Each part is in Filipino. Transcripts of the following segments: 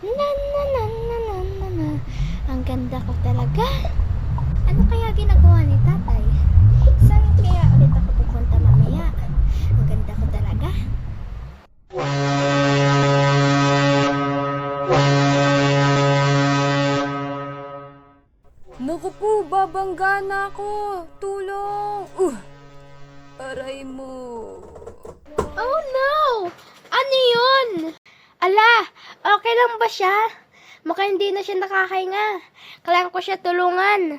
Na na na na na na na. Ang ganda ko talaga. Ano kaya ginagawa ni tatay? Saan kaya ulit ako pupunta mamaya? Ang ganda ko talaga. Naku po, babangga na ako. Tulong! Aray mo. Oh no! Ano yun? Ala, okay lang ba siya? Mukhang hindi na siya nakakahinga. Kailangan ko siya tulungan.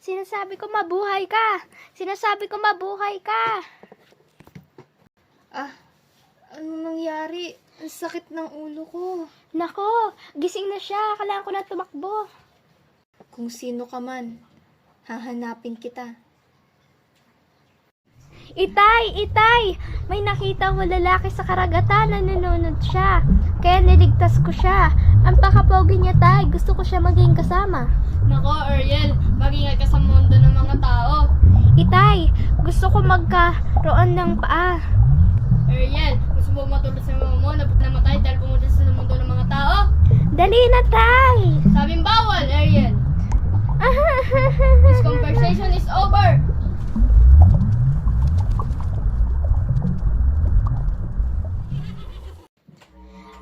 Sinasabi ko mabuhay ka. Sinasabi ko mabuhay ka. Ano nangyari? Ang sakit ng ulo ko. Nako, gising na siya. Kailangan ko na tumakbo. Kung sino ka man, hahanapin kita. Itay! Itay! May nakita ko lalaki sa karagatan na nanonood siya. Kaya niligtas ko siya. Ang pakapogi niya, tay. Gusto ko siya maging kasama. Nako, Ariel, mag-ingat ka sa mundo ng mga tao. Itay, gusto ko magkaroon ng paa. Ariel, gusto mo matulog sa mama mo na namatay dahil pumunta sa mundo ng mga tao? Dali na, tay! Sabing bawal, Ariel. This conversation is over.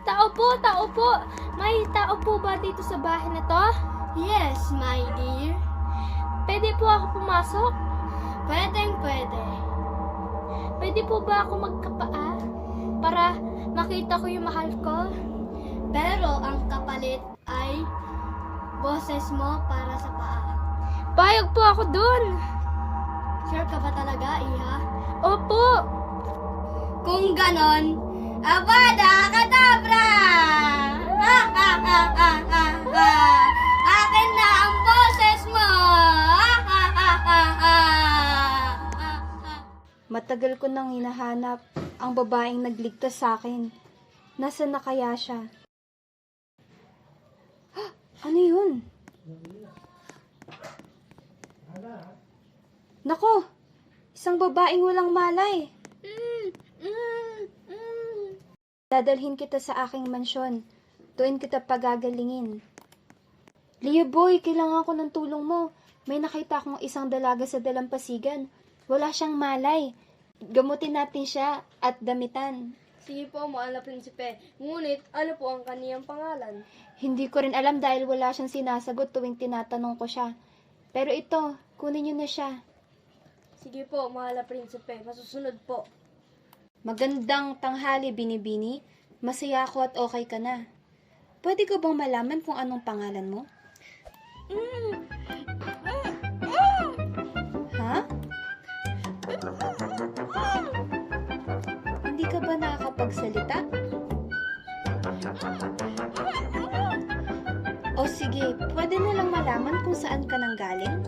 Tao po, tao po. May tao po ba dito sa bahay na to? Yes, my dear. Pwede po ako pumasok? Pwede. Pwede po ba ako magkapaa? Para makita ko yung mahal ko? Pero ang kapalit ay boses mo para sa paa. Payag po ako dun. Sure ka ba talaga, Iha? Opo. Kung ganon, Avada Kedavra! Akin na ang boses mo! Matagal ko nang hinahanap ang babaeng nagligtas sa akin. Nasaan na kaya siya? Ano yun? Nako! Isang babaeng walang malay. Dadalhin kita sa aking mansyon. Doon kita pagagalingin. Leo boy, kailangan ko ng tulong mo. May nakita akong isang dalaga sa dalampasigan. Wala siyang malay. Gamutin natin siya at damitan. Sige po, mahal na prinsipe. Ngunit, ano po ang kaniyang pangalan? Hindi ko rin alam dahil wala siyang sinasagot tuwing tinatanong ko siya. Pero ito, kunin niyo na siya. Sige po, mahal na prinsipe. Masusunod po. Magandang tanghali, Binibini. Masaya ako at okay ka na. Pwede ko bang malaman kung anong pangalan mo? Ha? Hindi ka ba nakakapagsalita? O sige, pwede na lang malaman kung saan ka nanggaling?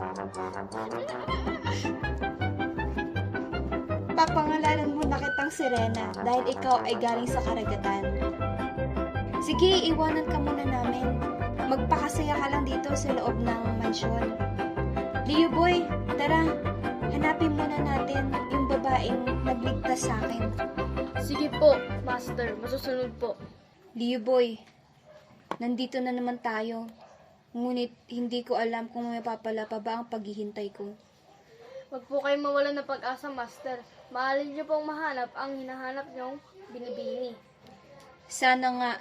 Papangalanan mo na kitang Sirena dahil ikaw ay galing sa karagatan. Sige, iwanan ka muna namin. Magpakasaya ka lang dito sa loob ng mansyon. Leo boy, tara, hanapin muna natin yung babaeng nagligtas sa akin. Sige po, master. Masusunod po. Leo boy, nandito na naman tayo. Ngunit hindi ko alam kung may papala pa ba ang paghihintay ko. Huwag po kayong mawalan ng pag-asa, master. Mahalin niyo pong mahanap ang hinahanap niyong binibini. Sana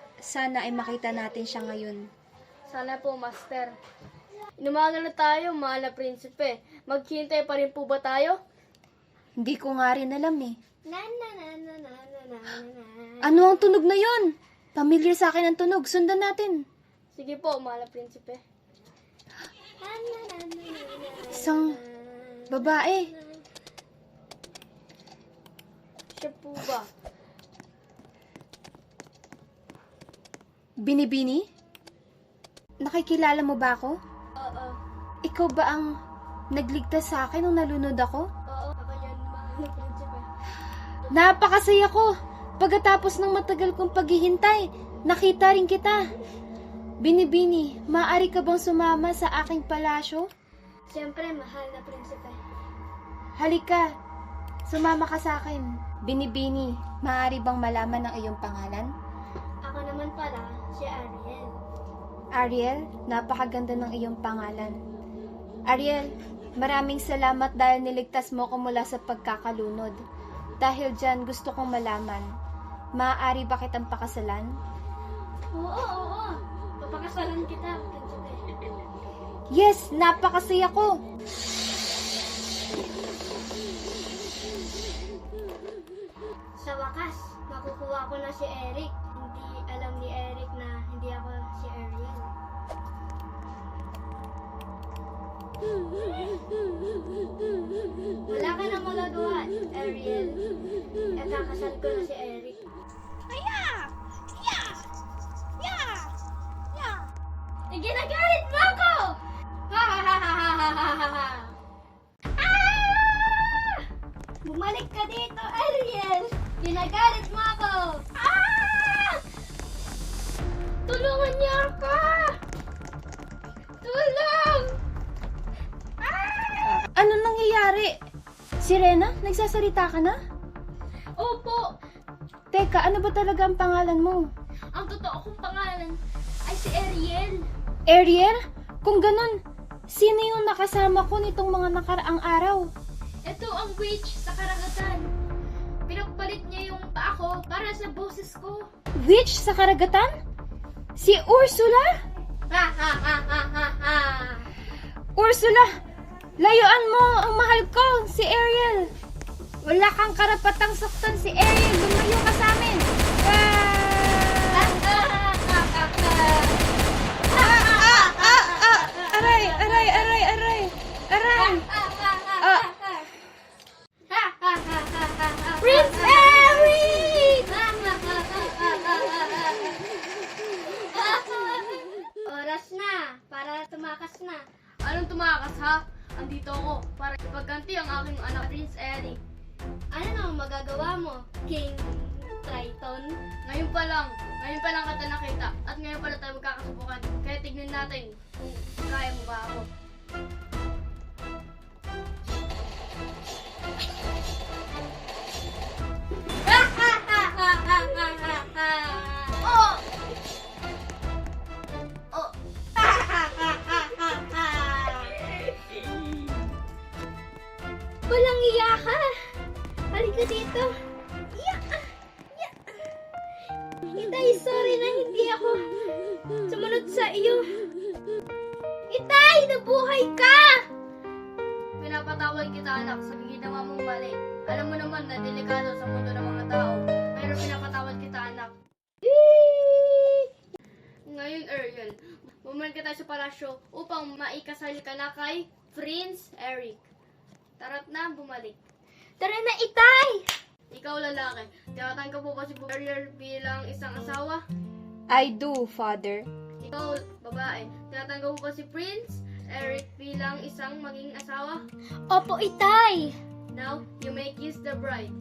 ay makita natin siya ngayon. Sana po, master. Inumaga na tayo, mahal na prinsipe. Maghintay pa rin po ba tayo? Hindi ko nga rin alam eh. Na na na na na na na na. Ano ang tunog na yon? Pamilyar sa akin ang tunog. Sundan natin. Sige po, mahal na prinsipe. Isang babae. Siya po ba? Binibini? Nakikilala mo ba ako? Oo. Ikaw ba ang nagligtas sa akin nung nalunod ako? Oo, ako yan, mahal na prinsipe. Napakasaya ko! Pagkatapos ng matagal kong paghihintay, nakita rin kita. Binibini, maaari ka bang sumama sa aking palasyo? Siyempre, mahal na prinsipe. Halika, sumama ka sa akin. Binibini, maaari bang malaman ang iyong pangalan? Ako naman pala, si Ariel, napakaganda ng iyong pangalan. Ariel, maraming salamat dahil niligtas mo ko mula sa pagkakalunod. Dahil dyan, gusto kong malaman, maaari ba kitang pakasalan? Oo. Papakasalan kita. Yes, napakasaya ko! Sa wakas, makukuha ko na si Eric. Hindi alam ni Eric na hindi ako si Ariel. Wala ka na magagawa, Ariel. Kakasal ko na si Eric. Ginagalit mo ako! Bumalik ka dito, Ariel! Ginagalit mo ako! Tulungan niyo ako! Tulong! Ano nangyayari? Sirena, nagsasalita ka na? Opo! Teka, ano ba talaga ang pangalan mo? Ang totoo kong pangalan ay si Ariel. Ariel? Kung ganun, sino yung nakasama ko nitong mga nakaraang araw? Ito ang witch sa karagatan. Pinagpalit niya yung paa ko para sa boses ko. Witch sa karagatan? Si Ursula? Ha! Ursula, layuan mo ang mahal ko, si Ariel. Wala kang karapatang saktan si Ariel. Lumayo ka sa amin. Aray. Prince Eric! Oras na, para tumakas na. Anong tumakas ha? Andito ako para ipagganti ang aking anak, Prince Eric. Ano nang magagawa mo, King Triton? Ngayon pa lang kita nakita at ngayon pa lang tayo magkakasubukan. Kaya tignan natin kung kaya mo ba ako. Oh! Oh! Walang iya ka! Halika dito! Itay, sorry na hindi ako sumunod sa iyo. Itay, nabuhay ka! Pinapatawad kita anak, sabi kita mong mali. Alam mo naman na delikado sa mundo ng mga tao. Pero pinapatawad kita anak. Ngayon, Ariel, bumalik tayo sa palasyo upang maikasal ka na kay Prince Eric. Tara't na, bumalik. Tara na, Itay! Ikaw lalaki, tiyatan ka po ba si Ariel bilang isang asawa? I do, Father. Ikaw, babae, tiyatan ka po ba si Prince Eric bilang isang maging asawa? Opo, Itay! Now, you may kiss the bride.